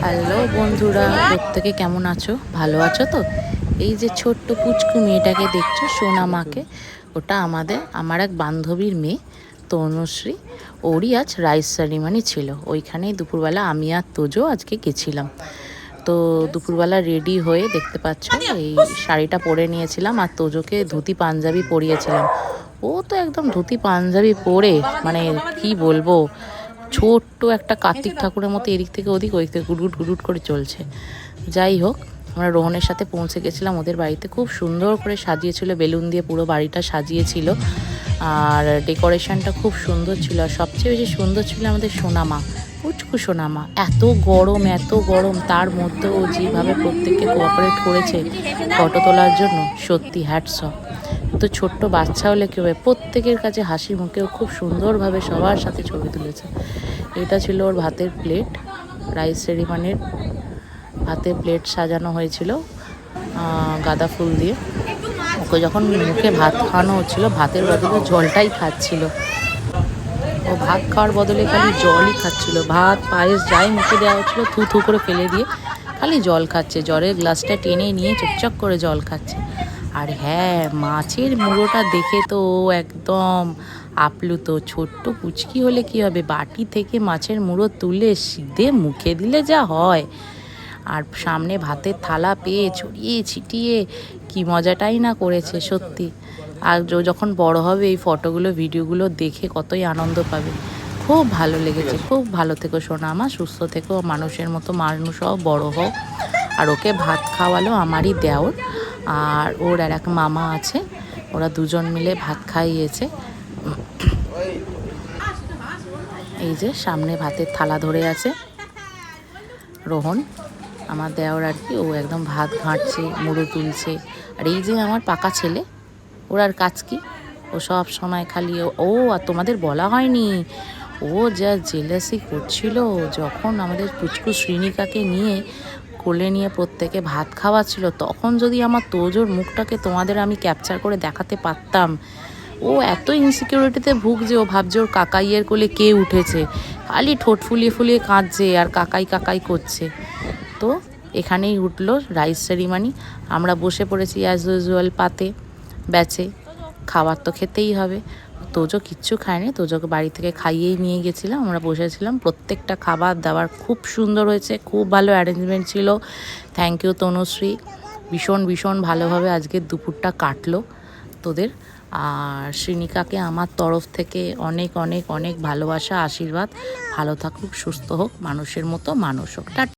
Hello বন্ধুরা, প্রত্যেকে কেমন আছো? ভালো আছো তো? এই যে ছোট্ট পুচকু মেয়েটাকে দেখছো, সোনামাকে, ওটা আমার এক বান্ধবীর মেয়ে তনুশ্রী। ওরই আজ রাইস সেরিমনি ছিল। ওইখানেই দুপুরবেলা আমি আর তোজো আজকে গেছিলাম। তো দুপুরবেলা রেডি হয়ে দেখতে পাচ্ছ এই শাড়িটা পরে নিয়েছিলাম, আর তোজোকে ধুতি পাঞ্জাবি পরিয়েছিলাম। ও তো একদম ধুতি পাঞ্জাবি পরে, মানে কি বলবো, ছোট্ট একটা কার্তিক ঠাকুরের মতো এদিক থেকে ওদিক গুটগুট গুটগুট করে চলছে। যাই হোক, আমরা রোহনের সাথে পৌঁছে গেছিলাম ওদের বাড়িতে। খুব সুন্দর করে সাজিয়েছিল, বেলুন দিয়ে পুরো বাড়িটা সাজিয়েছিল, আর ডেকোরেশনটা খুব সুন্দর ছিল। আর সবচেয়ে বেশি সুন্দর ছিল আমাদের সোনামা, পুচকু সোনামা। এত গরম, তার মধ্যেও ও যেভাবে প্রত্যেককে কোঅপারেট করেছে ফটো তোলার জন্য, সত্যি হ্যাটস অফ। তো ছোট্ট বাচ্চা হলে কী হবে, প্রত্যেকের কাছে হাসি মুখেও খুব সুন্দরভাবে সবার সাথে ছবি তুলেছে। এটা ছিল ওর ভাতের প্লেট, রাইস সেরিমনির ভাতের প্লেট সাজানো হয়েছিল গাঁদা ফুল দিয়ে। ওকে যখন মুখে ভাত খাওয়ানো হচ্ছিল, ভাতের বদলে জলটাই খাচ্ছিল। ও ভাত খাওয়ার বদলে খালি জলই খাচ্ছিল। ভাত পায়েস যাই মুখে দেওয়া হচ্ছিলো থু থু করে ফেলে দিয়ে খালি জল খাচ্ছে। জলের গ্লাসটা টেনে নিয়ে চকচক করে জল খাচ্ছে। আর হ্যাঁ, মাছের মুড়োটা দেখে তো ও একদম আপ্লুত। ছোট্ট পুচকি হলে কি হবে, বাটি থেকে মাছের মুড়ো তুলে সিধে মুখে দিলে যা হয়। আর সামনে ভাতের থালা পেয়ে ছড়িয়ে ছিটিয়ে কি মজাটাই না করেছে সত্যি। আর যখন বড় হবে এই ফটোগুলো ভিডিওগুলো দেখে কতই আনন্দ পাবে। খুব ভালো লেগেছে। খুব ভালো থেকো সোনা আমার, সুস্থ থেকো, মানুষের মতো মানুষ হও, বড় হও। আর ওকে ভাত খাওয়ালো আমারই দেওর, আর ওর আর এক মামা আছে, ওরা দুজন মিলে ভাত খাইয়েছে। এই যে সামনে ভাতের থালা ধরে আছে রোহন, আমার দেওর আর কি। ও একদম ভাত ঘাঁটছে, মুড়ো তুলছে। আর এই যে আমার পাকা ছেলে, ওর আর কাজ কি, ও সব সময় খালি আর তোমাদের বলা হয়নি, ও যা জেলাসি করছিল যখন আমাদের পুচকু শ্রীনিকাকে নিয়ে কোলে নিয়ে প্রত্যেকে ভাত খাওয়াচ্ছিল। তখন যদি আমার তোজোর মুখটাকে তোমাদের আমি ক্যাপচার করে দেখাতে পারতাম। ও এত ইনসিকিউরিটিতে ভুগছে, ও ভাবছে ওর কাকাইয়ের কোলে কে উঠেছে, খালি ঠোঁট ফুলিয়ে ফুলিয়ে কাঁদছে আর কাকাই কাকাই করছে। তো এখানেই উঠলো রাইস সেরিমনি। আমরা বসে পড়েছি অ্যাজ ইউজুয়াল পাতে ব্যাচে। খাবার তো খেতেই হবে। তোজো কিচ্ছু খায়নি, তোজোকে বাড়ি থেকে খাইয়েই নিয়ে গেছিলাম। আমরা বসেছিলাম, প্রত্যেকটা খাবার দাবার খুব সুন্দর হয়েছে, খুব ভালো অ্যারেঞ্জমেন্ট ছিল। থ্যাংক ইউ তনুশ্রী, ভীষণ ভালোভাবে আজকের দুপুরটা কাটলো তোদের। আর শ্রীনিকাকে আমার তরফ থেকে অনেক ভালোবাসা, আশীর্বাদ। ভালো থাকুক, সুস্থ হোক, মানুষের মতো মানুষ হোক।